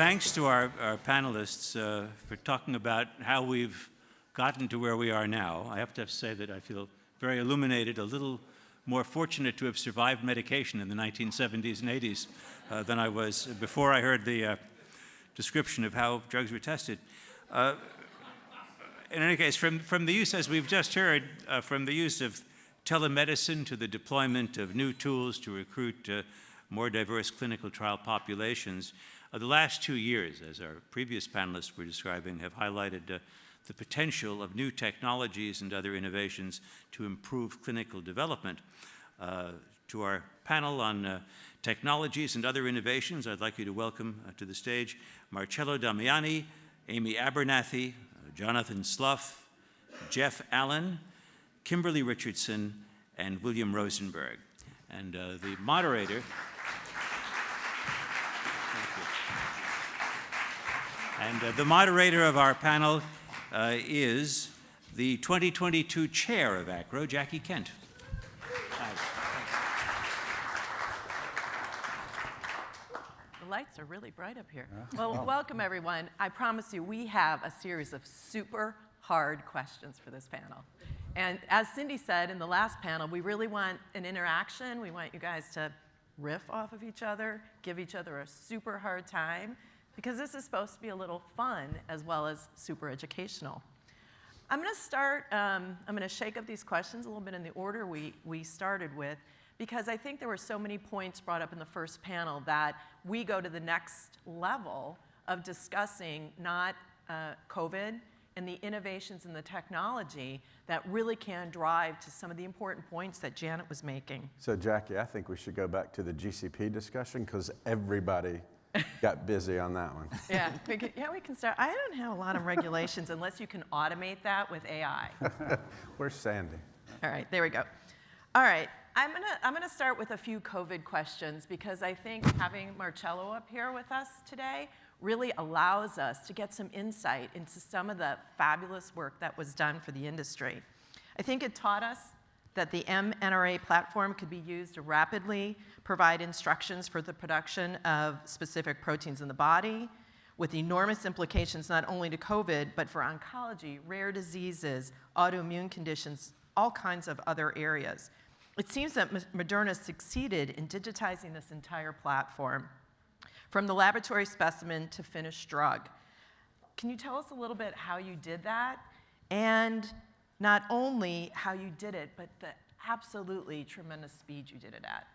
thanks to our panelists for talking about how we've gotten to where we are now. I have to say that I feel very illuminated, a little more fortunate to have survived medication in the 1970s and 80s than I was before I heard the description of how drugs were tested. In any case, from the use, as we've just heard, from the use of telemedicine to the deployment of new tools to recruit more diverse clinical trial populations, the last 2 years, as our previous panelists were describing, have highlighted the potential of new technologies and other innovations to improve clinical development. To our panel on technologies and other innovations, I'd like you to welcome to the stage Marcello Damiani, Amy Abernathy, Jonathan Slough, Jeff Allen, Kimberly Richardson, and William Rosenberg. And the moderator, the moderator of our panel is the 2022 chair of ACRO, Jackie Kent. The lights are really bright up here. Well, welcome everyone. I promise you, we have a series of super hard questions for this panel. And as Cindy said in the last panel, we really want an interaction. We want you guys to riff off of each other, give each other a super hard time, because this is supposed to be a little fun as well as super educational. I'm going to start, I'm going to shake up these questions a little bit in the order we started with, because I think there were so many points brought up in the first panel that we go to the next level of discussing not COVID and the innovations in the technology that really can drive to some of the important points that Janet was making. So Jackie, I think we should go back to the GCP discussion because everybody got busy on that one. Yeah, we can start. I don't have a lot of regulations unless you can automate that with AI. Where's Sandy? All right, there we go. All right, I'm gonna start with a few COVID questions because I think having Marcello up here with us today really allows us to get some insight into some of the fabulous work that was done for the industry. I think it taught us that the mNRA platform could be used to rapidly provide instructions for the production of specific proteins in the body, with enormous implications not only to COVID, but for oncology, rare diseases, autoimmune conditions, all kinds of other areas. It seems that Moderna succeeded in digitizing this entire platform, from the laboratory specimen to finished drug. Can you tell us a little bit how you did that? And not only how you did it, but the absolutely tremendous speed you did it at.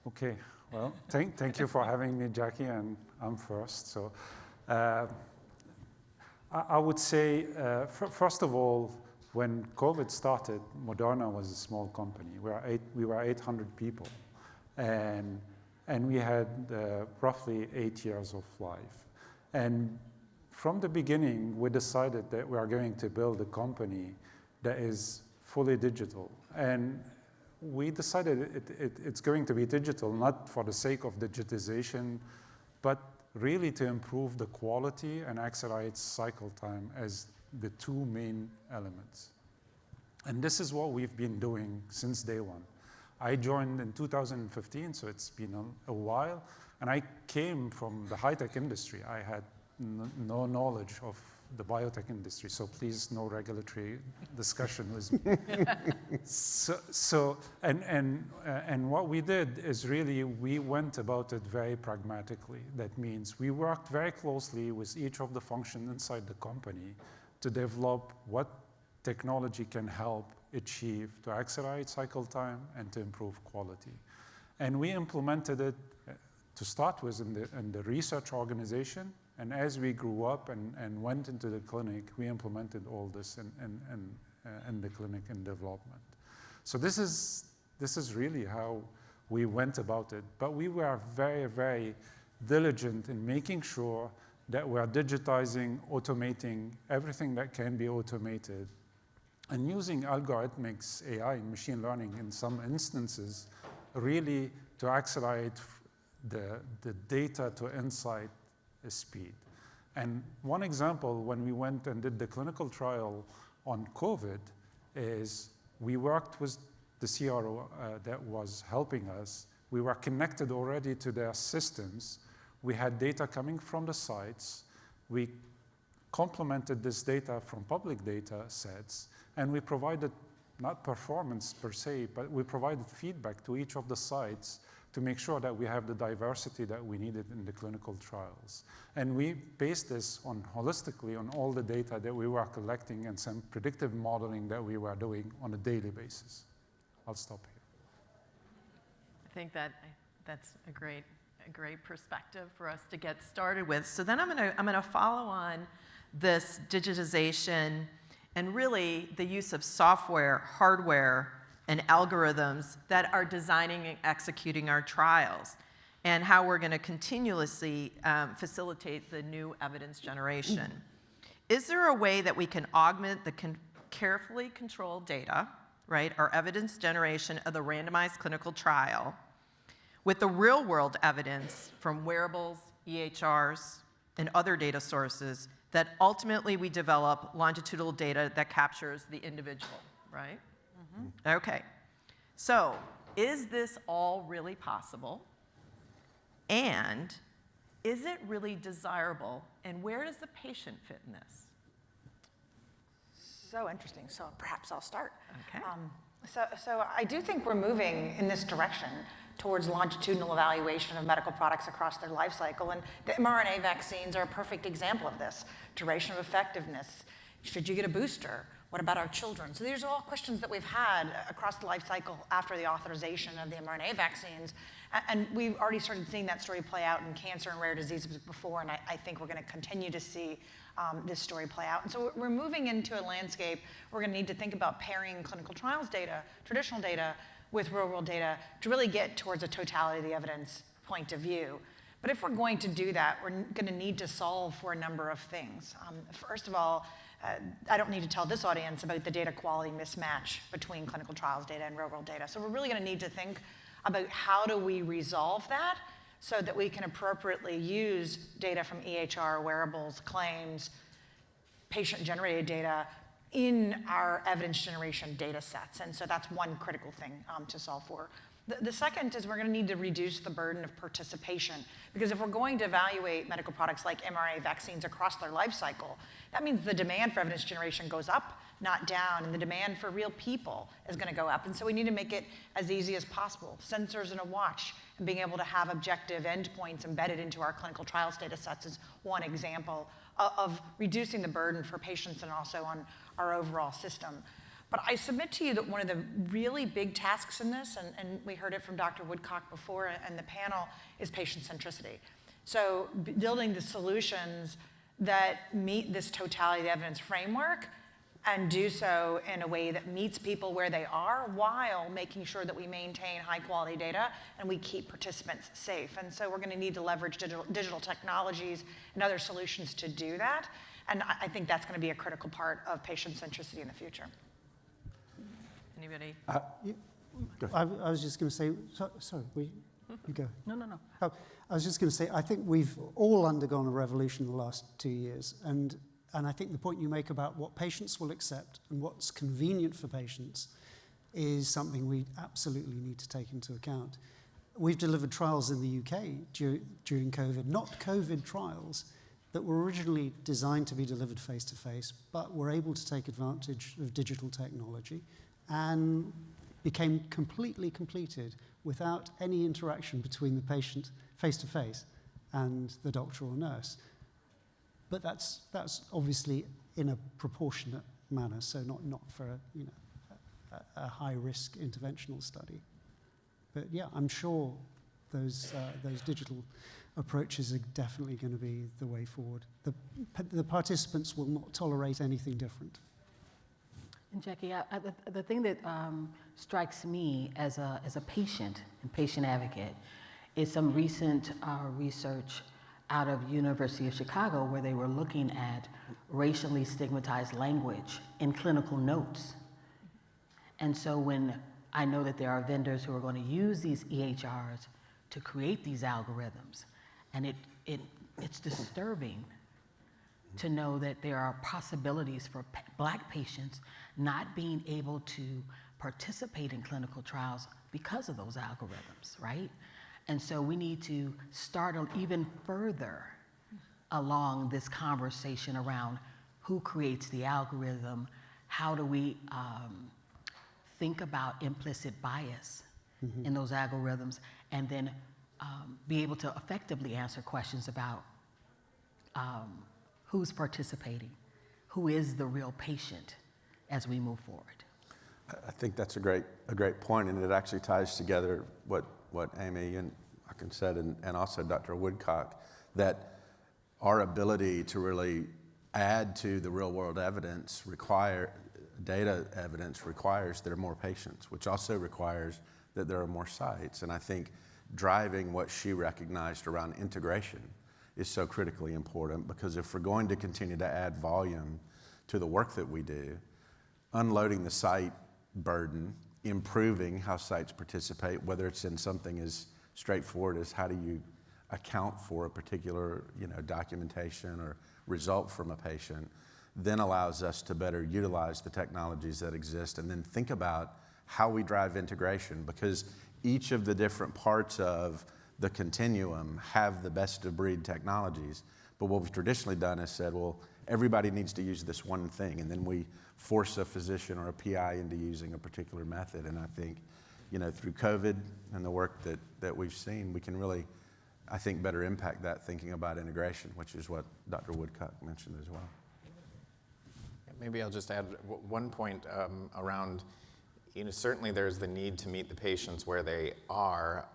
Okay, well, thank you for having me, Jackie, and I'm first. So I would say, first of all, when COVID started, Moderna was a small company. We were 800 people, and we had roughly 8 years of life. And from the beginning, we decided that we are going to build a company that is fully digital. And we decided it's going to be digital, not for the sake of digitization, but really to improve the quality and accelerate cycle time as the two main elements. And this is what we've been doing since day one. I joined in 2015, so it's been a while, and I came from the high-tech industry. I had no knowledge of the biotech industry, so please, no regulatory discussion with me. And what we did is really we went about it very pragmatically. That means we worked very closely with each of the functions inside the company to develop what technology can help achieve to accelerate cycle time and to improve quality. And we implemented it to start with in the research organization. And as we grew up and went into the clinic, we implemented all this in the clinic and development. So this is really how we went about it. But we were very, very diligent in making sure that we are digitizing, automating everything that can be automated, and using algorithmics, AI, and machine learning in some instances, really to accelerate the data to insight speed. And one example, when we went and did the clinical trial on COVID, is we worked with the CRO that was helping us. We were connected already to their systems. We had data coming from the sites. We complemented this data from public data sets, and we provided, not performance per se, but we provided feedback to each of the sites to make sure that we have the diversity that we needed in the clinical trials. And we based this on holistically on all the data that we were collecting and some predictive modeling that we were doing on a daily basis. I'll stop here. I think that's a great perspective for us to get started with. So then I'm gonna follow on this digitization and really the use of software, hardware, and algorithms that are designing and executing our trials, and how we're gonna continuously facilitate the new evidence generation. Is there a way that we can augment the carefully controlled data, right, our evidence generation of the randomized clinical trial, with the real-world evidence from wearables, EHRs, and other data sources that ultimately we develop longitudinal data that captures the individual, right? Mm-hmm. Okay, so is this all really possible? And is it really desirable? And where does the patient fit in this? So interesting, so perhaps I'll start. Okay. So I do think we're moving in this direction towards longitudinal evaluation of medical products across their life cycle, and the mRNA vaccines are a perfect example of this. Duration of effectiveness, should you get a booster? What about our children? So these are all questions that we've had across the life cycle after the authorization of the mRNA vaccines, and we've already started seeing that story play out in cancer and rare diseases before, and I think we're gonna continue to see this story play out. And so we're moving into a landscape where we're gonna need to think about pairing clinical trials data, traditional data, with real-world data to really get towards a totality of the evidence point of view. But if we're going to do that, we're going to need to solve for a number of things. First of all, I don't need to tell this audience about the data quality mismatch between clinical trials data and real-world data. So we're really going to need to think about how do we resolve that so that we can appropriately use data from EHR, wearables, claims, patient-generated data in our evidence generation data sets. And so that's one critical thing to solve for. The second is we're going to need to reduce the burden of participation, because if we're going to evaluate medical products like mRNA vaccines across their life cycle, that means the demand for evidence generation goes up, not down, and the demand for real people is going to go up. And so we need to make it as easy as possible. Sensors in a watch and being able to have objective endpoints embedded into our clinical trials data sets is one example of reducing the burden for patients and also on our overall system. But I submit to you that one of the really big tasks in this, and we heard it from Dr. Woodcock before and the panel, is patient centricity. So building the solutions that meet this totality of the evidence framework and do so in a way that meets people where they are while making sure that we maintain high quality data and we keep participants safe. And so we're going to need to leverage digital technologies and other solutions to do that. And I think that's going to be a critical part of patient centricity in the future. Anybody? I was just going to say, sorry, you go. No. Oh, I was just going to say, I think we've all undergone a revolution in the last 2 years. And I think the point you make about what patients will accept and what's convenient for patients is something we absolutely need to take into account. We've delivered trials in the UK during COVID, not COVID trials that were originally designed to be delivered face-to-face, but were able to take advantage of digital technology and became completely completed without any interaction between the patient face-to-face and the doctor or nurse. But that's obviously in a proportionate manner, so not for a high-risk interventional study. But yeah, I'm sure those digital approaches are definitely going to be the way forward. The participants will not tolerate anything different. And Jackie, the thing that strikes me as a patient and patient advocate is some recent research out of University of Chicago where they were looking at racially stigmatized language in clinical notes. And so when I know that there are vendors who are going to use these EHRs to create these algorithms, and it's disturbing to know that there are possibilities for Black patients not being able to participate in clinical trials because of those algorithms, right? And so we need to start even further along this conversation around who creates the algorithm, how do we think about implicit bias in those algorithms, and then be able to effectively answer questions about who's participating, who is the real patient as we move forward. I think that's a great point, and it actually ties together what Amy and Hawkins said, and also Dr. Woodcock, that our ability to really add to the real-world evidence data evidence requires there are more patients, which also requires that there are more sites. And I think driving what she recognized around integration is so critically important, because if we're going to continue to add volume to the work that we do, unloading the site burden, improving how sites participate, whether it's in something as straightforward as how do you account for a particular documentation or result from a patient, then allows us to better utilize the technologies that exist, and then think about how we drive integration, because each of the different parts of the continuum have the best of breed technologies. But what we've traditionally done is said, well, everybody needs to use this one thing, and then we force a physician or a PI into using a particular method. And I think, through COVID and the work that we've seen, we can really, I think, better impact that thinking about integration, which is what Dr. Woodcock mentioned as well. Maybe I'll just add one point around, certainly there's the need to meet the patients where they are,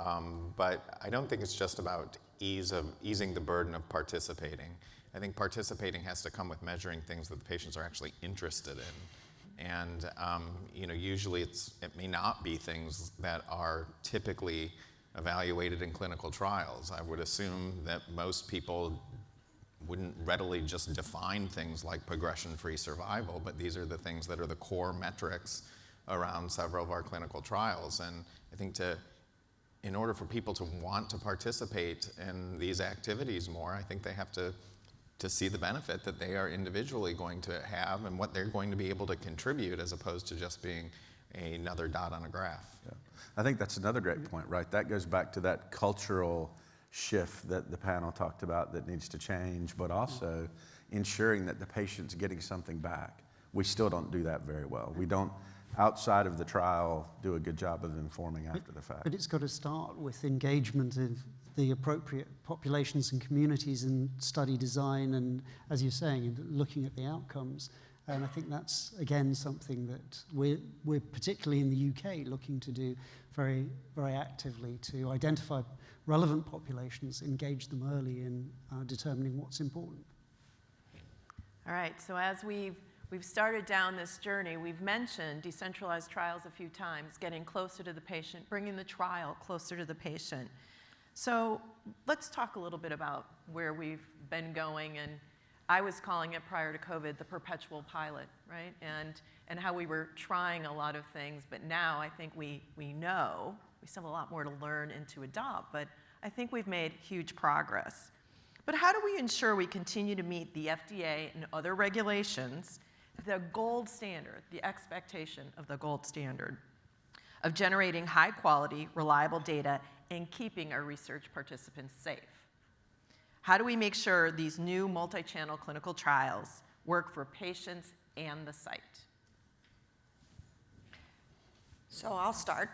but I don't think it's just about easing the burden of participating. I think participating has to come with measuring things that the patients are actually interested in. And usually it may not be things that are typically evaluated in clinical trials. I would assume that most people wouldn't readily just define things like progression-free survival, but these are the things that are the core metrics around several of our clinical trials. And I think in order for people to want to participate in these activities more, I think they have to see the benefit that they are individually going to have and what they're going to be able to contribute, as opposed to just being another dot on a graph. Yeah. I think that's another great point, right? That goes back to that cultural shift that the panel talked about that needs to change, but also ensuring that the patient's getting something back. We still don't do that very well. We don't, outside of the trial, do a good job of informing after the fact. But it's got to start with engagement of the appropriate populations and communities and study design, and, as you're saying, looking at the outcomes. And I think that's, again, something that we're particularly in the UK looking to do very, very actively, to identify relevant populations, engage them early in determining what's important. All right, so as we've started down this journey, we've mentioned decentralized trials a few times, getting closer to the patient, bringing the trial closer to the patient. So let's talk a little bit about where we've been going, and I was calling it, prior to COVID, the perpetual pilot, right? And how we were trying a lot of things, but now I think we know, we still have a lot more to learn and to adopt, but I think we've made huge progress. But how do we ensure we continue to meet the FDA and other regulations, the gold standard, the expectation of the gold standard of generating high quality, reliable data and keeping our research participants safe? How do we make sure these new multi-channel clinical trials work for patients and the site? So I'll start,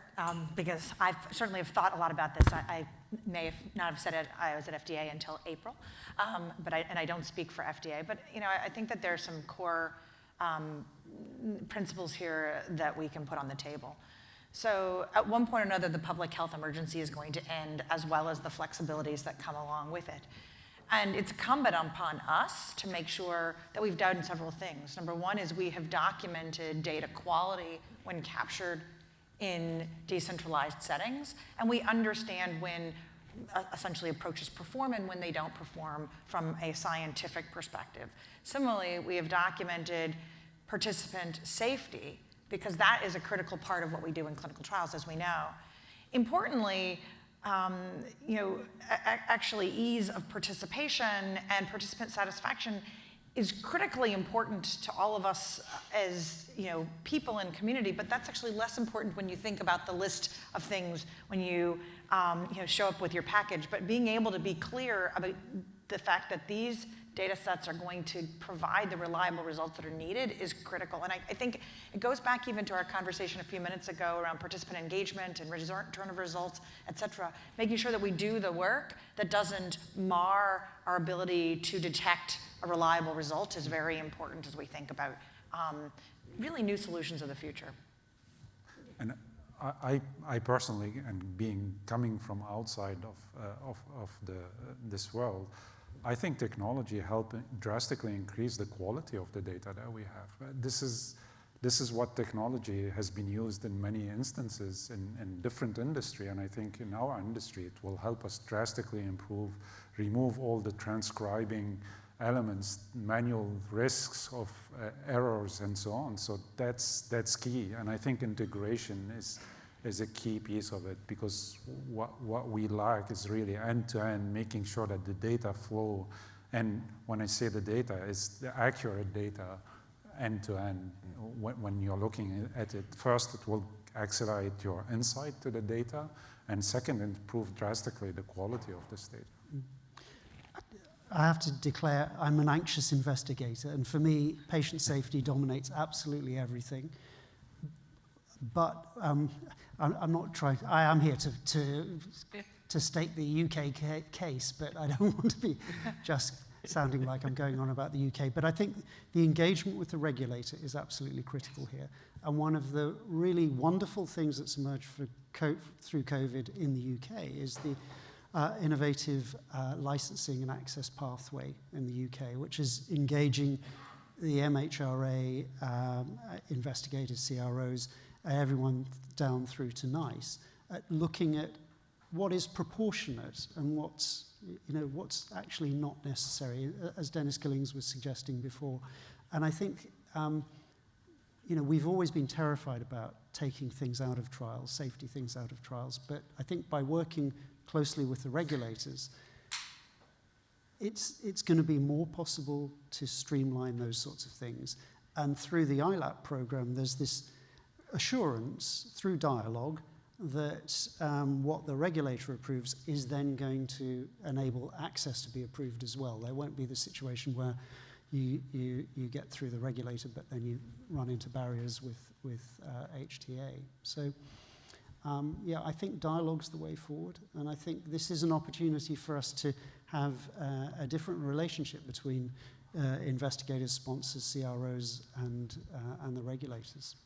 because I certainly have thought a lot about this. I may have not have said it, I was at FDA until April, and I don't speak for FDA, but I think that there are some core principles here that we can put on the table. So at one point or another, the public health emergency is going to end, as well as the flexibilities that come along with it. And it's incumbent upon us to make sure that we've done several things. Number one is we have documented data quality when captured in decentralized settings, and we understand when essentially approaches perform and when they don't perform from a scientific perspective. Similarly, we have documented participant safety, because that is a critical part of what we do in clinical trials, as we know. Importantly, actually ease of participation and participant satisfaction is critically important to all of us as people and community, but that's actually less important when you think about the list of things when you show up with your package. But being able to be clear about the fact that these data sets are going to provide the reliable results that are needed is critical. And I think it goes back even to our conversation a few minutes ago around participant engagement and return of results, et cetera. Making sure that we do the work that doesn't mar our ability to detect a reliable result is very important as we think about really new solutions of the future. And I personally, and coming from outside of this world, I think technology helped drastically increase the quality of the data that we have. This is what technology has been used in many instances in different industry, and I think in our industry it will help us drastically remove all the transcribing elements, manual risks of errors and so on. So that's key, and I think integration is a key piece of it, because what we lack is really end-to-end, making sure that the data flow, and when I say the data, it's the accurate data end-to-end. When you're looking at it, first it will accelerate your insight to the data, and second, improve drastically the quality of this data. I have to declare I'm an anxious investigator, and for me, patient safety dominates absolutely everything. But I'm not trying. I am here to state the UK case, but I don't want to be just sounding like I'm going on about the UK. But I think the engagement with the regulator is absolutely critical here. And one of the really wonderful things that's emerged through COVID in the UK is the innovative licensing and access pathway in the UK, which is engaging the MHRA, investigators, CROs, everyone down through to NICE, at looking at what is proportionate and what's actually not necessary, as Dennis Gillings was suggesting before. And I think we've always been terrified about taking things out of trials, safety things out of trials, but I think by working closely with the regulators, it's going to be more possible to streamline those sorts of things. And through the ILAP program, there's this assurance through dialogue that what the regulator approves is then going to enable access to be approved as well. There won't be the situation where you get through the regulator, but then you run into barriers with HTA. So I think dialogue's the way forward, and I think this is an opportunity for us to have a different relationship between investigators, sponsors, CROs, and the regulators.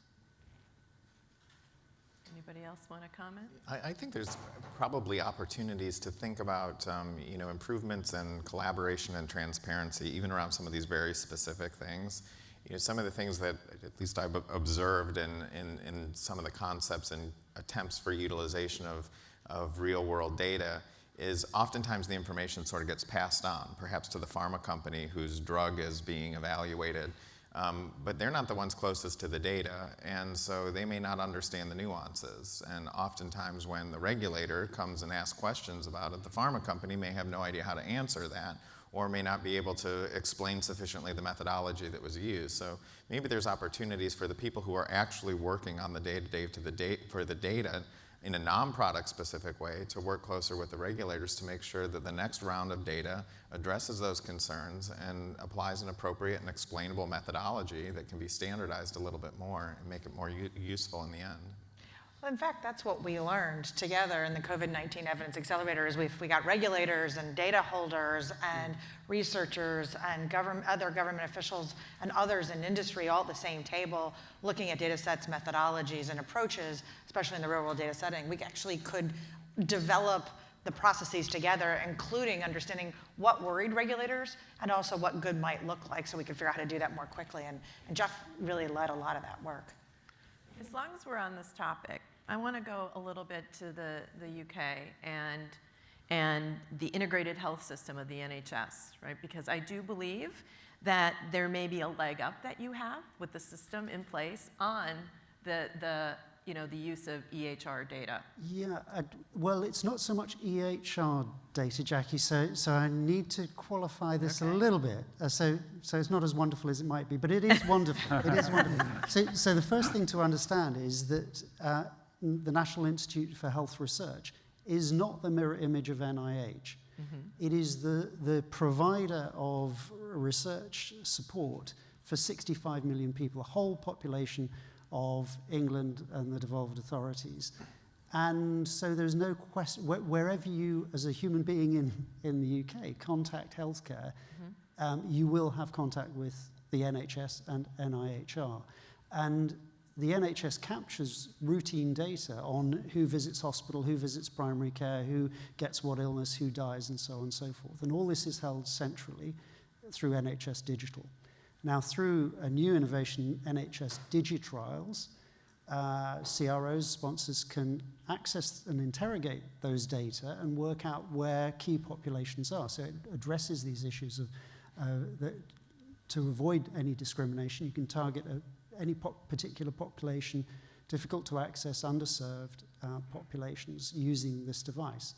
Anybody else want to comment? I think there's probably opportunities to think about improvements in collaboration and transparency, even around some of these very specific things. Some of the things that at least I've observed in some of the concepts and attempts for utilization of real-world data is oftentimes the information sort of gets passed on, perhaps to the pharma company whose drug is being evaluated. But they're not the ones closest to the data, and so they may not understand the nuances. And oftentimes when the regulator comes and asks questions about it, the pharma company may have no idea how to answer that, or may not be able to explain sufficiently the methodology that was used. So maybe there's opportunities for the people who are actually working on the day-to-day for the data in a non-product specific way to work closer with the regulators to make sure that the next round of data addresses those concerns and applies an appropriate and explainable methodology that can be standardized a little bit more and make it more useful in the end. Well, in fact, that's what we learned together in the COVID-19 Evidence Accelerator is we got regulators and data holders and researchers and other government officials and others in industry all at the same table looking at data sets, methodologies, and approaches, especially in the real-world data setting. We actually could develop the processes together, including understanding what worried regulators and also what good might look like so we could figure out how to do that more quickly. And Jeff really led a lot of that work. As long as we're on this topic, I want to go a little bit to the UK and the integrated health system of the NHS, right? Because I do believe that there may be a leg up that you have with the system in place on the you know, the use of EHR data? Yeah, well, it's not so much EHR data, Jackie, so I need to qualify this a little bit. So it's not as wonderful as it might be, but it is wonderful. It is wonderful. So the first thing to understand is that the National Institute for Health Research is not the mirror image of NIH. It is the provider of research support for 65 million people, the whole population of England and the devolved authorities. And so there's no question, wherever you, as a human being in the UK, contact healthcare, you will have contact with the NHS and NIHR. And the NHS captures routine data on who visits hospital, who visits primary care, who gets what illness, who dies, and so on and so forth. And all this is held centrally through NHS Digital. Now, through a new innovation, NHS DigiTrials, CROs, sponsors, can access and interrogate those data and work out where key populations are. So it addresses these issues of to avoid any discrimination. You can target any particular population, difficult to access, underserved populations using this device.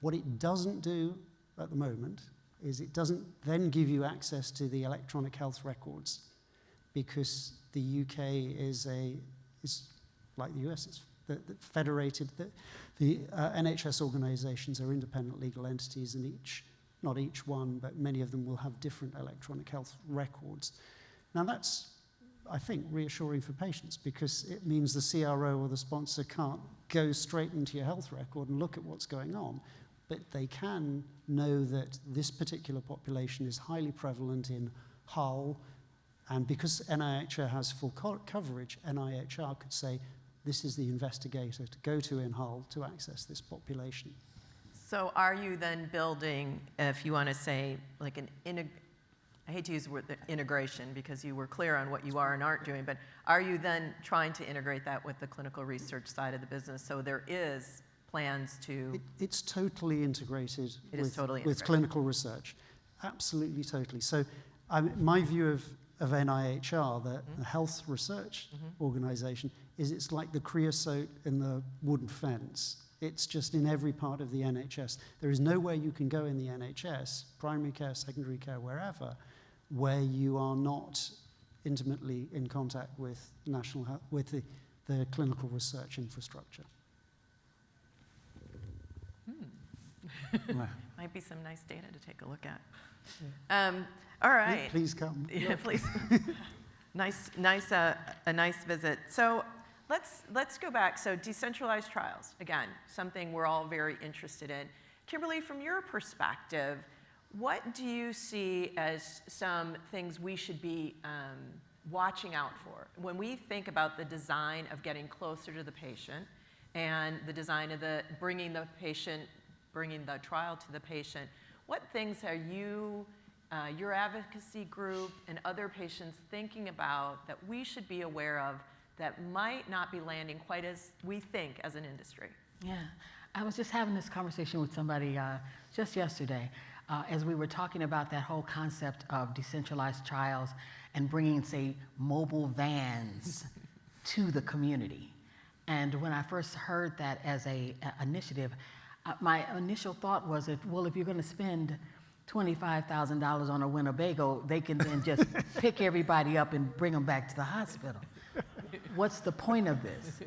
What it doesn't do at the moment is it doesn't then give you access to the electronic health records, because the UK is like the US, it's federated. The NHS organisations are independent legal entities, and not each one, but many of them will have different electronic health records. Now that's, I think, reassuring for patients, because it means the CRO or the sponsor can't go straight into your health record and look at what's going on, but they can know that this particular population is highly prevalent in Hull, and because NIHR has full coverage, NIHR could say, this is the investigator to go to in Hull to access this population. So are you then building, if you want to say, like I hate to use the word integration because you were clear on what you are and aren't doing, but are you then trying to integrate that with the clinical research side of the business? So there is plans to... It's totally integrated totally with clinical research. Absolutely, totally. So my view of NIHR, the health research organization, is it's like the creosote in the wooden fence. It's just in every part of the NHS. There is nowhere you can go in the NHS, primary care, secondary care, wherever, where you are not intimately in contact with national health, with the clinical research infrastructure. Might be some nice data to take a look at. All right. Please come. Yeah, please. A nice visit. So let's go back. So decentralized trials, again, something we're all very interested in. Kimberly, from your perspective, what do you see as some things we should be watching out for when we think about the design of getting closer to the patient and the design of bringing the trial to the patient? What things are you, your advocacy group, and other patients thinking about that we should be aware of that might not be landing quite as we think as an industry? Yeah, I was just having this conversation with somebody just yesterday as we were talking about that whole concept of decentralized trials and bringing, say, mobile vans to the community. And when I first heard that as an initiative, my initial thought was, if you're going to spend $25,000 on a Winnebago, they can then just pick everybody up and bring them back to the hospital. What's the point of this?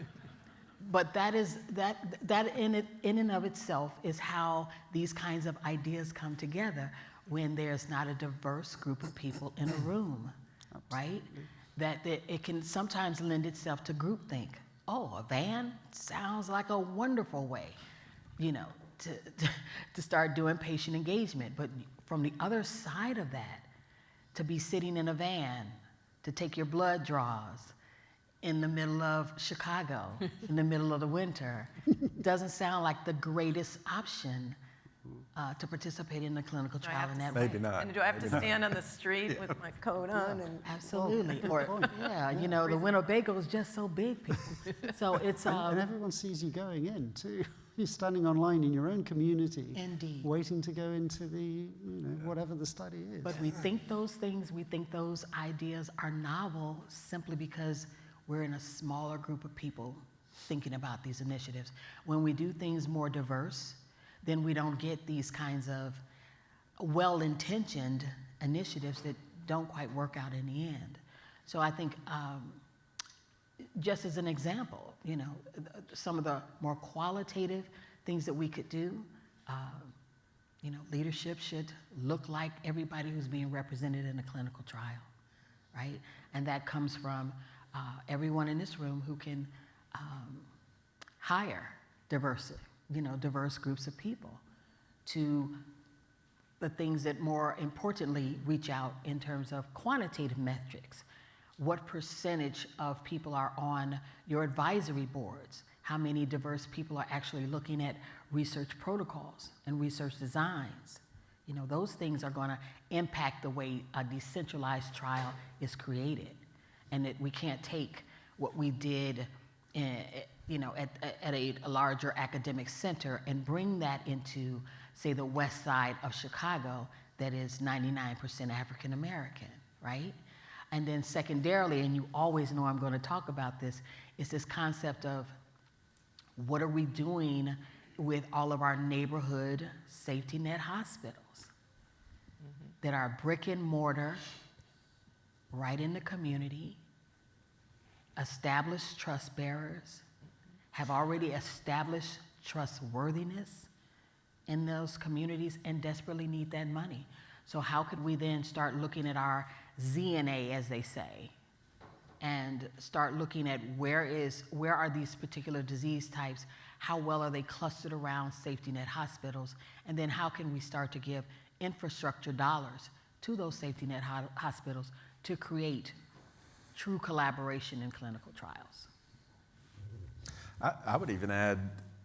But that in and of itself is how these kinds of ideas come together when there's not a diverse group of people in a room, right? That it can sometimes lend itself to groupthink. Oh, a van sounds like a wonderful way, to start doing patient engagement. But from the other side of that, to be sitting in a van to take your blood draws in the middle of Chicago, in the middle of the winter, doesn't sound like the greatest option to participate in the clinical trial in that way. Maybe not. And do I have to stand on the street with my coat on? And Absolutely. The Winnebago is just so big, people. So it's... and everyone sees you going in, too. You're standing online in your own community, Indeed. waiting to go into the, whatever the study is. But we think those things, we think those ideas are novel simply because we're in a smaller group of people thinking about these initiatives. When we do things more diverse, then we don't get these kinds of well-intentioned initiatives that don't quite work out in the end. So I think, just as an example, you know, some of the more qualitative things that we could do, you know, leadership should look like everybody who's being represented in a clinical trial, right? And that comes from everyone in this room who can hire diverse groups of people to the things that more importantly reach out in terms of quantitative metrics. What percentage of people are on your advisory boards? How many diverse people are actually looking at research protocols and research designs? You know, those things are going to impact the way a decentralized trial is created. And that we can't take what we did you know, at a larger academic center and bring that into, say, the west side of Chicago that is 99% African American, right? And then secondarily, and you always know I'm going to talk about this, is this concept of what are we doing with all of our neighborhood safety net hospitals that are brick and mortar, right in the community, established trust bearers, have already established trustworthiness in those communities and desperately need that money. So how could we then start looking at our ZNA, as they say, and start looking at where are these particular disease types, how well are they clustered around safety net hospitals, and then how can we start to give infrastructure dollars to those safety net hospitals to create true collaboration in clinical trials. I would even add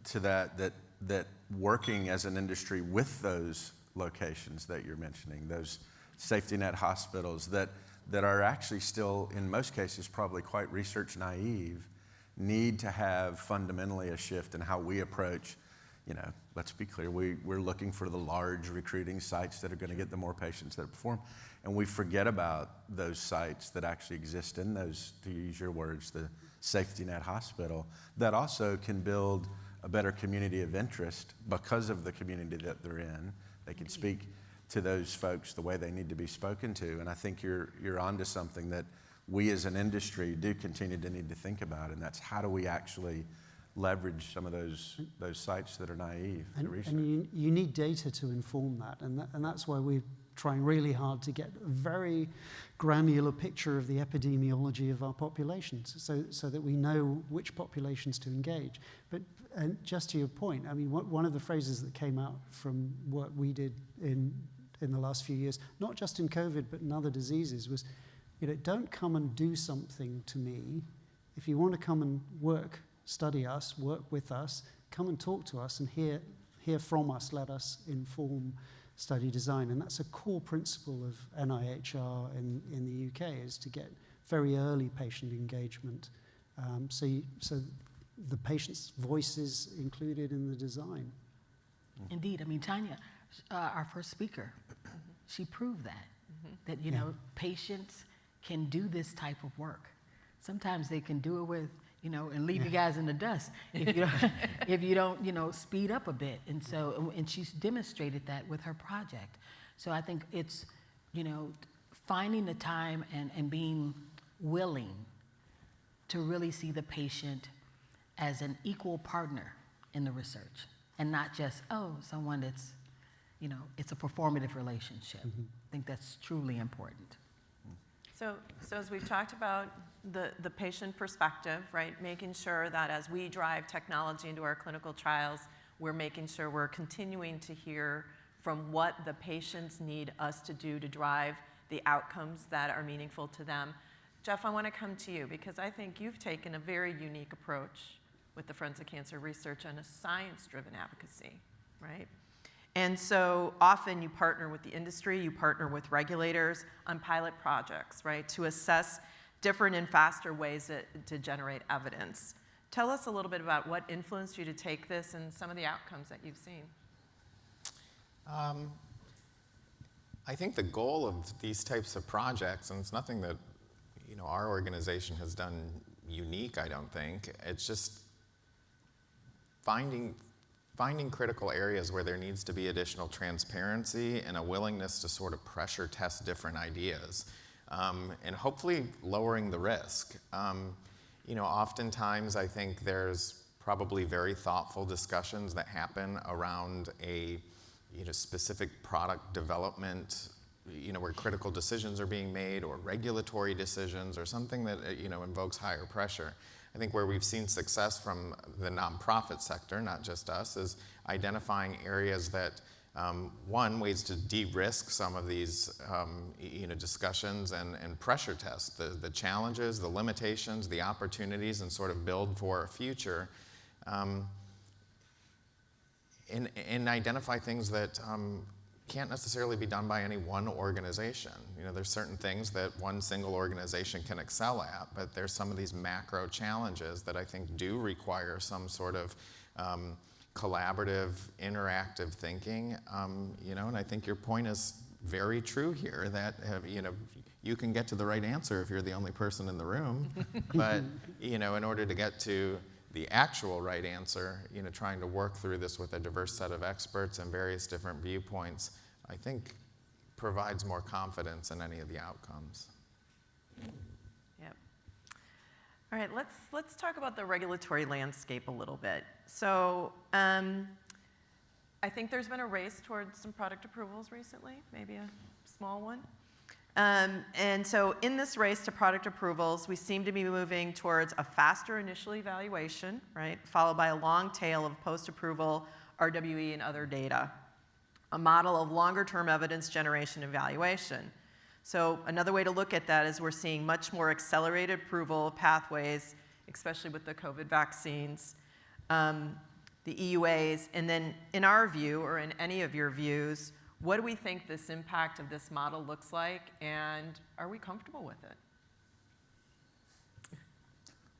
to that working as an industry with those locations that you're mentioning, those safety net hospitals that are actually still, in most cases, probably quite research naive, need to have fundamentally a shift in how we approach, you know, let's be clear, we're looking for the large recruiting sites that are going to get the more patients that perform, and we forget about those sites that actually exist in those, to use your words, the safety net hospital, that also can build a better community of interest because of the community that they're in. They can speak to those folks the way they need to be spoken to, and I think you're onto something that we as an industry do continue to need to think about, and that's how do we actually leverage some of those sites that are naive to research. And you need data to inform that, and that's why we're trying really hard to get a very granular picture of the epidemiology of our populations, so that we know which populations to engage. But and just to your point, I mean, one of the phrases that came out from what we did in the last few years, not just in COVID but in other diseases, was, you know, don't come and do something to me. If you want to come and study us, work with us, come and talk to us and hear from us, let us inform study design. And that's a core principle of NIHR in the UK, is to get very early patient engagement. So the patient's voice is included in the design. Indeed, I mean, Tanya, our first speaker, she proved that you know, patients can do this type of work. Sometimes they can do it with, you know, and leave you guys in the dust if you don't, you know, speed up a bit. And so, and she's demonstrated that with her project. So I think it's, you know, finding the time and being willing to really see the patient as an equal partner in the research, and not just, oh, someone that's, you know, it's a performative relationship. I think that's truly important. So as we've talked about the patient perspective, right, making sure that as we drive technology into our clinical trials, we're making sure we're continuing to hear from what the patients need us to do to drive the outcomes that are meaningful to them. Jeff, I want to come to you because I think you've taken a very unique approach with the Friends of Cancer Research and a science-driven advocacy, right? And so often you partner with the industry, you partner with regulators on pilot projects, right, to assess different and faster ways to generate evidence. Tell us a little bit about what influenced you to take this and some of the outcomes that you've seen. I think the goal of these types of projects, and it's nothing that, you know, our organization has done unique, I don't think, it's just finding critical areas where there needs to be additional transparency and a willingness to sort of pressure test different ideas, and hopefully lowering the risk. Oftentimes I think there's probably very thoughtful discussions that happen around a specific product development, where critical decisions are being made, or regulatory decisions, or something that invokes higher pressure. I think where we've seen success from the nonprofit sector, not just us, is identifying areas that, ways to de-risk some of these discussions and pressure test the challenges, the limitations, the opportunities, and sort of build for a future. And identify things that can't necessarily be done by any one organization. There's certain things that one single organization can excel at, but there's some of these macro challenges that I think do require some sort of collaborative, interactive thinking. And I think your point is very true here, that you can get to the right answer if you're the only person in the room, but in order to get to the actual right answer, trying to work through this with a diverse set of experts and various different viewpoints, I think provides more confidence in any of the outcomes. Yep. All right, let's talk about the regulatory landscape a little bit. So I think there's been a race towards some product approvals recently, maybe a small one. And so in this race to product approvals, we seem to be moving towards a faster initial evaluation, right, followed by a long tail of post-approval RWE and other data, a model of longer-term evidence generation evaluation. So another way to look at that is we're seeing much more accelerated approval pathways, especially with the COVID vaccines, the EUAs, and then in our view, or in any of your views, what do we think this impact of this model looks like, and are we comfortable with it?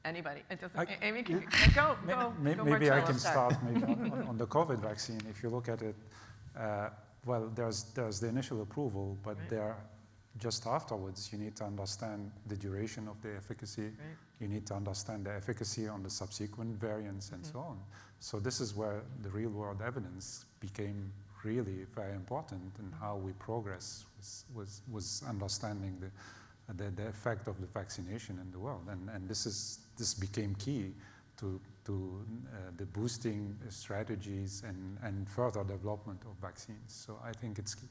Anybody? It doesn't. Amy, can you go? Maybe I can start maybe on the COVID vaccine. If you look at it, well, there's the initial approval, but right. there, just afterwards, you need to understand the duration of the efficacy. Right. You need to understand the efficacy on the subsequent variants and so on. So this is where the real-world evidence became really very important in how we progress was understanding the effect of the vaccination in the world, and this became key to the boosting strategies and further development of vaccines. So I think it's key.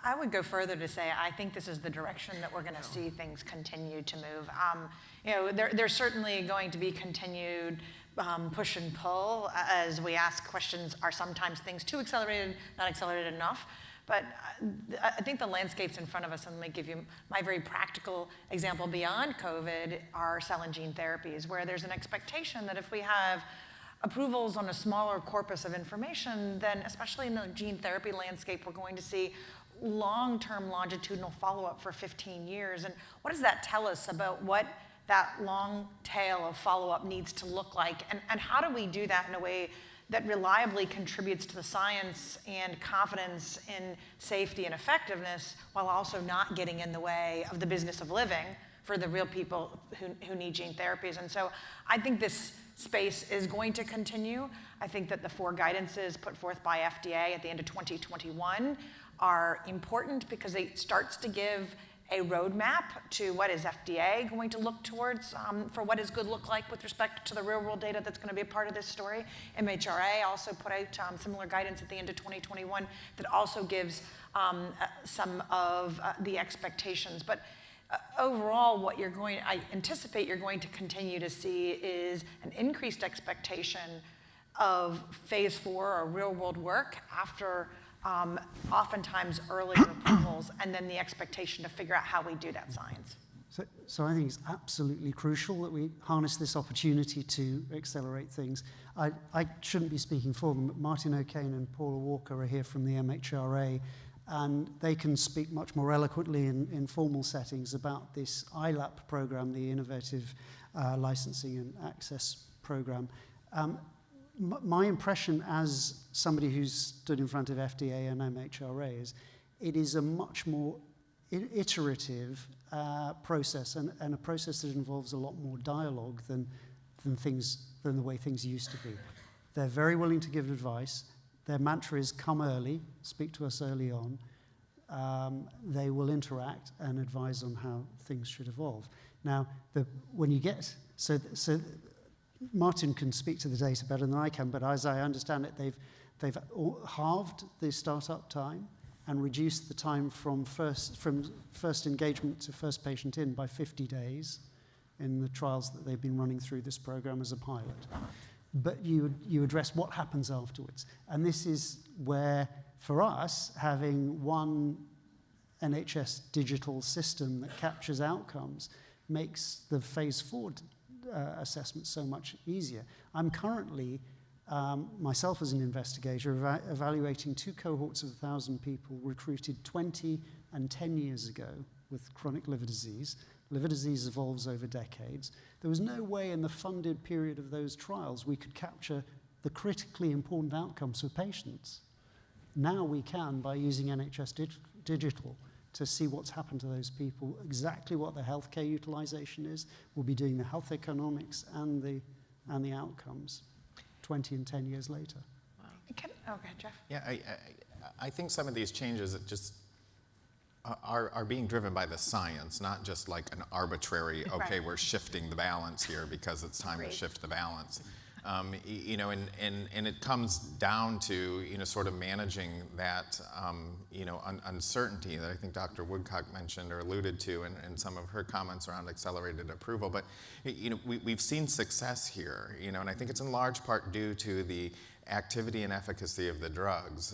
I would go further to say I think this is the direction that we're going to see things continue to move. There's certainly going to be continued push and pull as we ask questions, are sometimes things too accelerated, not accelerated enough? But I think the landscape's in front of us, and let me give you my very practical example beyond COVID are cell and gene therapies, where there's an expectation that if we have approvals on a smaller corpus of information, then especially in the gene therapy landscape, we're going to see long-term longitudinal follow-up for 15 years. And what does that tell us about what that long tail of follow-up needs to look like? And how do we do that in a way that reliably contributes to the science and confidence in safety and effectiveness, while also not getting in the way of the business of living for the real people who need gene therapies? And so I think this space is going to continue. I think that the 4 guidances put forth by FDA at the end of 2021 are important because it starts to give a roadmap to what is FDA going to look towards for what does good look like with respect to the real world data that's going to be a part of this story. MHRA also put out similar guidance at the end of 2021 that also gives some of the expectations. But overall, I anticipate you're going to continue to see is an increased expectation of phase 4 or real world work after oftentimes earlier approvals, and then the expectation to figure out how we do that science. So I think it's absolutely crucial that we harness this opportunity to accelerate things. I shouldn't be speaking for them, but Martin O'Kane and Paula Walker are here from the MHRA, and they can speak much more eloquently in formal settings about this ILAP program, the Innovative Licensing and Access Program. My impression as somebody who's stood in front of FDA and MHRA is it is a much more iterative process and a process that involves a lot more dialogue than than the way things used to be. They're very willing to give advice. Their mantra is come early, speak to us early on. They will interact and advise on how things should evolve. Now, when you get, so Martin can speak to the data better than I can, but as I understand it, they've halved the startup time and reduced the time from first engagement to first patient in by 50 days in the trials that they've been running through this program as a pilot. But you address what happens afterwards. And this is where, for us, having one NHS digital system that captures outcomes makes the phase 4 assessment so much easier. I'm currently, myself as an investigator, evaluating 2 cohorts of 1,000 people recruited 20 and 10 years ago with chronic liver disease. Liver disease evolves over decades. There was no way in the funded period of those trials we could capture the critically important outcomes for patients. Now we can by using NHS Digital to see what's happened to those people, exactly what their healthcare utilization is. We'll be doing the health economics and the outcomes 20 and 10 years later. Wow. Okay, Jeff. Yeah, I think some of these changes just are being driven by the science, not just like an arbitrary, okay, Right. we're shifting the balance here because it's time to shift the balance. You know, and it comes down to, you know, sort of managing that, you know, uncertainty that I think Dr. Woodcock mentioned or alluded to in some of her comments around accelerated approval. But, you know, we've seen success here, you know, and I think it's in large part due to the activity and efficacy of the drugs.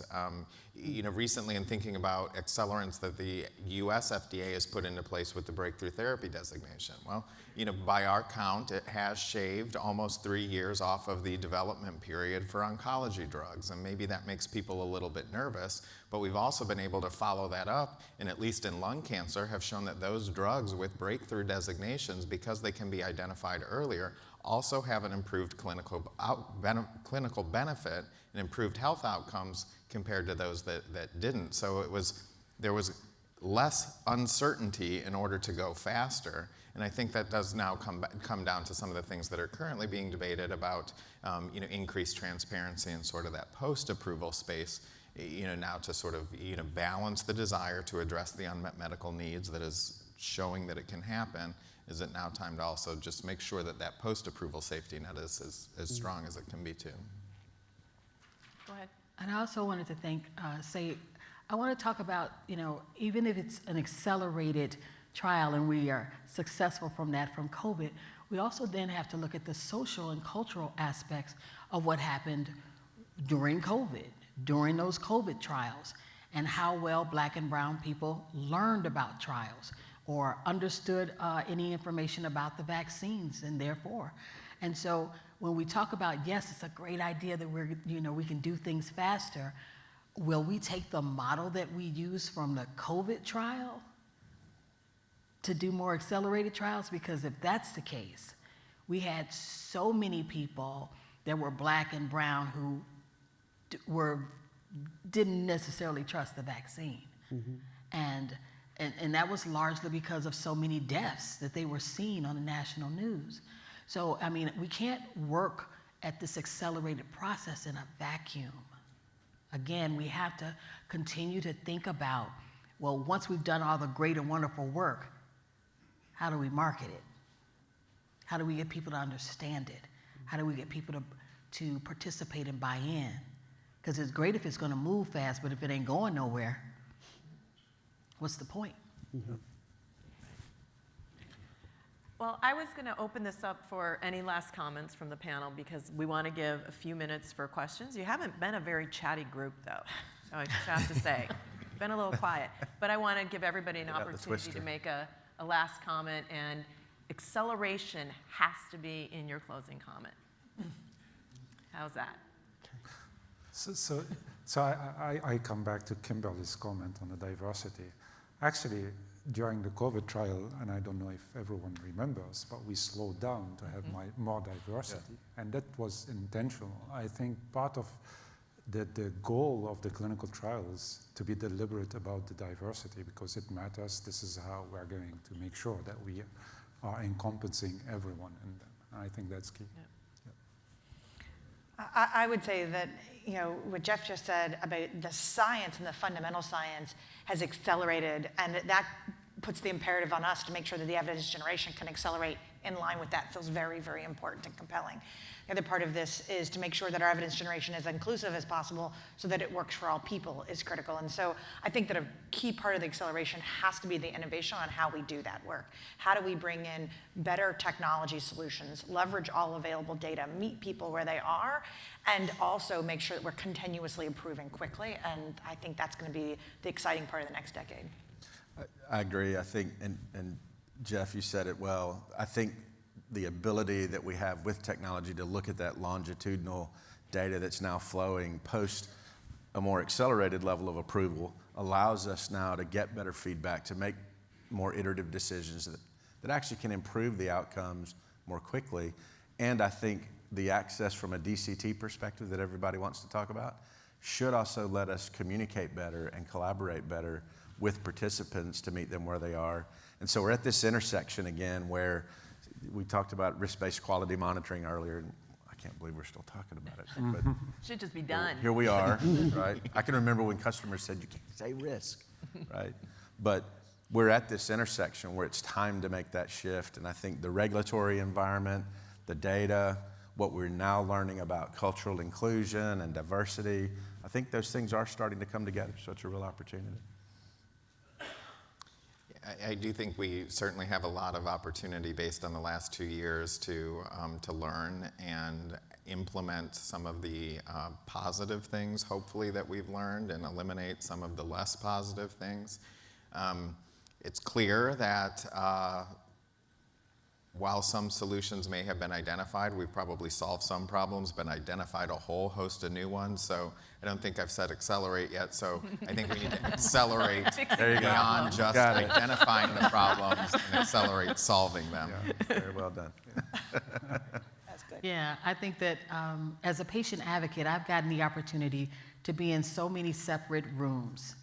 You know, recently in thinking about accelerants that the US FDA has put into place with the breakthrough therapy designation, well, you know, by our count, it has shaved almost 3 years off of the development period for oncology drugs. And maybe that makes people a little bit nervous, but we've also been able to follow that up, and at least in lung cancer, have shown that those drugs with breakthrough designations, because they can be identified earlier, also have an improved clinical benefit and improved health outcomes compared to those that didn't. So there was less uncertainty in order to go faster. And I think that does now come down to some of the things that are currently being debated about, you know, increased transparency in sort of that post-approval space, you know, now to sort of, you know, balance the desire to address the unmet medical needs that is showing that it can happen. Is it now time to also just make sure that that post-approval safety net is as strong as it can be too? Go ahead. And I also wanted to I want to talk about, you know, even if it's an accelerated trial and we are successful from COVID, we also then have to look at the social and cultural aspects of what happened during COVID, during those COVID trials, and how well Black and brown people learned about trials or understood any information about the vaccines and therefore. And so when we talk about, yes, it's a great idea that we can do things faster, will we take the model that we use from the COVID trial to do more accelerated trials? Because if that's the case, we had so many people that were Black and brown who didn't necessarily trust the vaccine. Mm-hmm. And that was largely because of so many deaths that they were seeing on the national news. So, I mean, we can't work at this accelerated process in a vacuum. Again, we have to continue to think about, well, once we've done all the great and wonderful work, how do we market it? How do we get people to understand it? How do we get people to participate and buy in? Because it's great if it's going to move fast, but if it ain't going nowhere, what's the point? Mm-hmm. Well, I was going to open this up for any last comments from the panel because we want to give a few minutes for questions. You haven't been a very chatty group, though, so I just have to say. Been a little quiet. But I want to give everybody an opportunity to make a last comment, and acceleration has to be in your closing comment. How's that? So I come back to Kimberly's comment on the diversity. Actually, during the COVID trial, and I don't know if everyone remembers, but we slowed down to have more diversity, and that was intentional. I think part of the goal of the clinical trials to be deliberate about the diversity because it matters. This is how we're going to make sure that we are encompassing everyone in them. I think that's key. I would say that, you know, what Jeff just said about the science and the fundamental science has accelerated, and that puts the imperative on us to make sure that the evidence generation can accelerate in line with that. Feels very, very important and compelling. The other part of this is to make sure that our evidence generation is inclusive as possible so that it works for all people is critical. And so I think that a key part of the acceleration has to be the innovation on how we do that work. How do we bring in better technology solutions, leverage all available data, meet people where they are, and also make sure that we're continuously improving quickly. And I think that's going to be the exciting part of the next decade. I agree. I think, and Jeff, you said it well. I think the ability that we have with technology to look at that longitudinal data that's now flowing post a more accelerated level of approval allows us now to get better feedback, to make more iterative decisions that actually can improve the outcomes more quickly. And I think the access from a DCT perspective that everybody wants to talk about should also let us communicate better and collaborate better with participants to meet them where they are. And so we're at this intersection again where we talked about risk-based quality monitoring earlier, and I can't believe we're still talking about it. But Should just be done. here we are, right? I can remember when customers said, you can't say risk, right? But we're at this intersection where it's time to make that shift, and I think the regulatory environment, the data, what we're now learning about cultural inclusion and diversity, I think those things are starting to come together, so it's a real opportunity. I do think we certainly have a lot of opportunity based on the last 2 years to learn and implement some of the positive things, hopefully, that we've learned and eliminate some of the less positive things. It's clear that while some solutions may have been identified, we've probably solved some problems, but identified a whole host of new ones. So I don't think I've said accelerate yet. So I think we need to accelerate beyond just identifying the problems and accelerate solving them. Yeah, very well done. That's good. Yeah, I think that as a patient advocate, I've gotten the opportunity to be in so many separate rooms,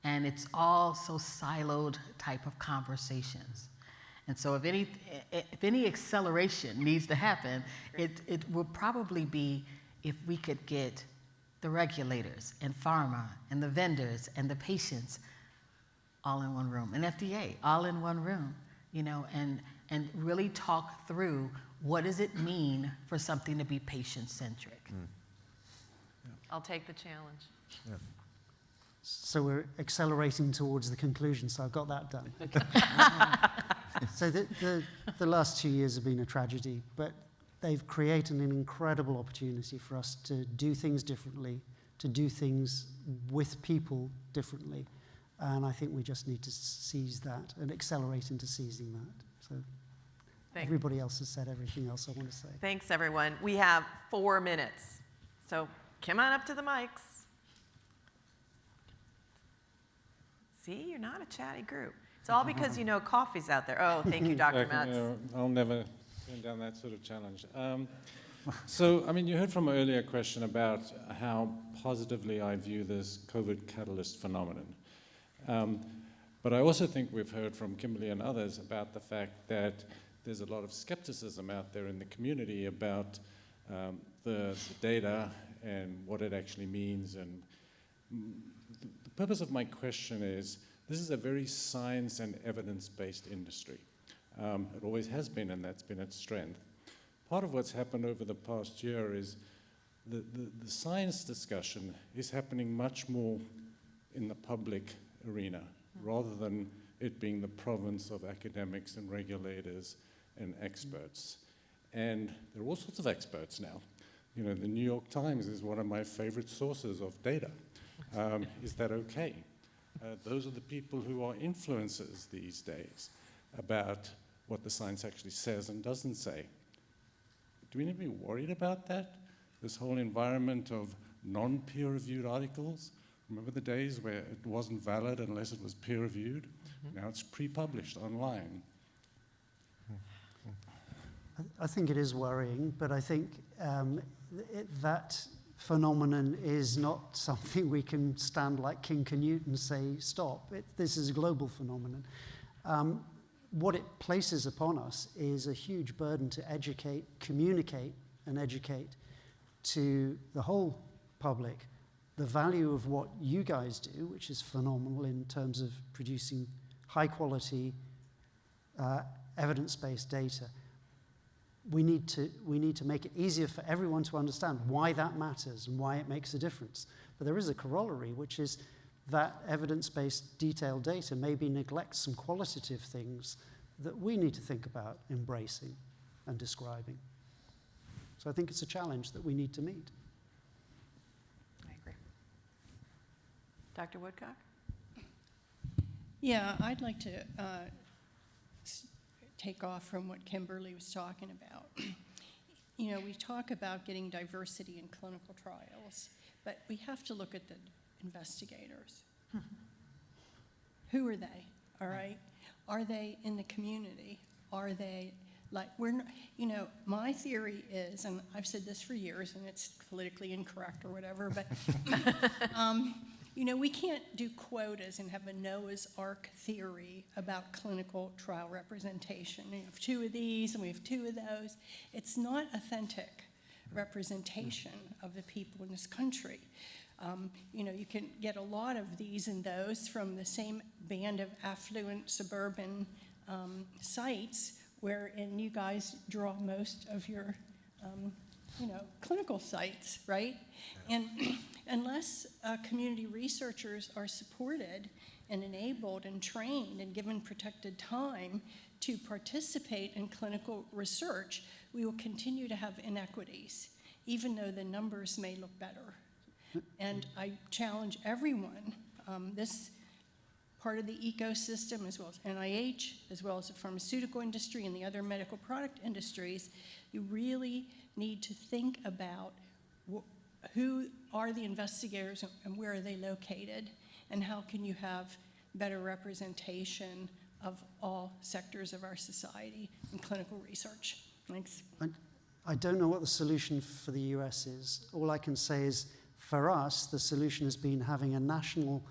and it's all so siloed type of conversations. And so if any acceleration needs to happen, it will probably be if we could get the regulators and pharma and the vendors and the patients all in one room, and FDA all in one room, you know, and really talk through what does it mean for something to be patient-centric. I'll take the challenge. Yeah. So we're accelerating towards the conclusion, so I've got that done. So the last 2 years have been a tragedy, but they've created an incredible opportunity for us to do things differently, to do things with people differently, and I think we just need to seize that and accelerate into seizing that. So everybody else has said everything else I want to say. Thanks, everyone. We have 4 minutes, so come on up to the mics. See, you're not a chatty group. It's all because you know coffee's out there. Oh, thank you, Dr. Metz. I'll never turn down that sort of challenge. So, I mean, you heard from an earlier question about how positively I view this COVID catalyst phenomenon. But I also think we've heard from Kimberly and others about the fact that there's a lot of skepticism out there in the community about the data and what it actually means. And the purpose of my question is, this is a very science and evidence-based industry. It always has been, and that's been its strength. Part of what's happened over the past year is the science discussion is happening much more in the public arena, rather than it being the province of academics and regulators and experts. And there are all sorts of experts now. You know, the New York Times is one of my favorite sources of data. Is that okay? Those are the people who are influencers these days about what the science actually says and doesn't say. Do we need to be worried about that? This whole environment of non-peer-reviewed articles? Remember the days where it wasn't valid unless it was peer-reviewed? Mm-hmm. Now it's pre-published online. I think it is worrying, but I think that phenomenon is not something we can stand like King Canute and say, stop. This is a global phenomenon. what it places upon us is a huge burden to educate, communicate, and educate to the whole public the value of what you guys do, which is phenomenal in terms of producing high-quality, evidence-based data. We need to make it easier for everyone to understand why that matters and why it makes a difference. But there is a corollary, which is that evidence-based detailed data maybe neglects some qualitative things that we need to think about embracing and describing. So I think it's a challenge that we need to meet. I agree. Dr. Woodcock? Yeah, I'd like to take off from what Kimberly was talking about. You know, we talk about getting diversity in clinical trials, but we have to look at the investigators. Who are they, all right? Are they in the community? Are they, like, we're not, you know, my theory is, and I've said this for years, and it's politically incorrect or whatever, but, you know, we can't do quotas and have a Noah's Ark theory about clinical trial representation. We have 2 of these and we have 2 of those. It's not authentic representation of the people in this country. You know, you can get a lot of these and those from the same band of affluent suburban sites wherein you guys draw most of your, you know, clinical sites, right? And unless community researchers are supported and enabled and trained and given protected time to participate in clinical research, we will continue to have inequities, even though the numbers may look better. And I challenge everyone, this part of the ecosystem, as well as NIH, as well as the pharmaceutical industry and the other medical product industries, you really need to think about who are the investigators and where are they located, and how can you have better representation of all sectors of our society in clinical research. Thanks. I don't know what the solution for the US is. All I can say is, for us, the solution has been having a national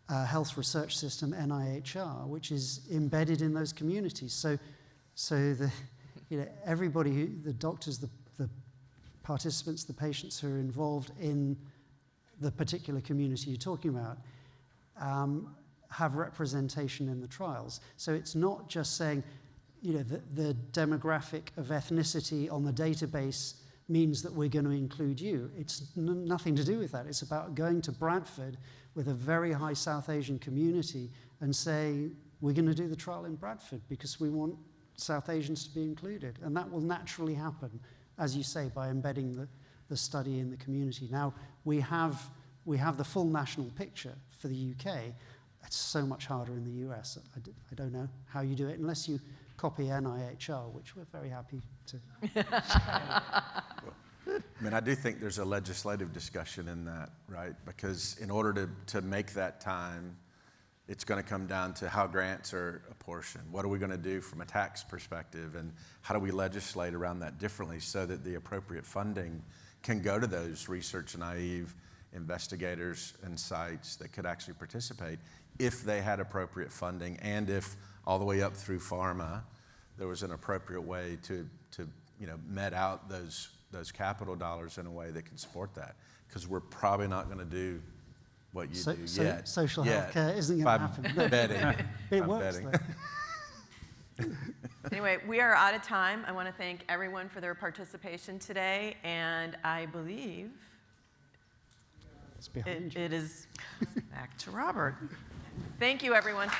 health research system, NIHR, which is embedded in those communities. So the, you know, everybody, the doctors, the participants, the patients who are involved in the particular community you're talking about, have representation in the trials. So it's not just saying, you know, the demographic of ethnicity on the database means that we're going to include you. It's nothing to do with that. It's about going to Bradford with a very high South Asian community and say, we're going to do the trial in Bradford because we want South Asians to be included. And that will naturally happen, as you say, by embedding the study in the community. Now, we have the full national picture for the UK. It's so much harder in the US. I don't know how you do it, unless you copy NIHR, which we're very happy to. I mean, I do think there's a legislative discussion in that, right? Because in order to make that time, it's going to come down to how grants are apportioned. What are we going to do from a tax perspective, and how do we legislate around that differently so that the appropriate funding can go to those research-naive investigators and sites that could actually participate if they had appropriate funding, and if all the way up through pharma there was an appropriate way to you know, met out those capital dollars in a way that can support that. Because we're probably not going to do what you do yet. Social healthcare isn't going to happen. I'm betting. It works, though. Anyway, we are out of time. I want to thank everyone for their participation today, and I believe It's behind you. it is back to Robert. Thank you, everyone.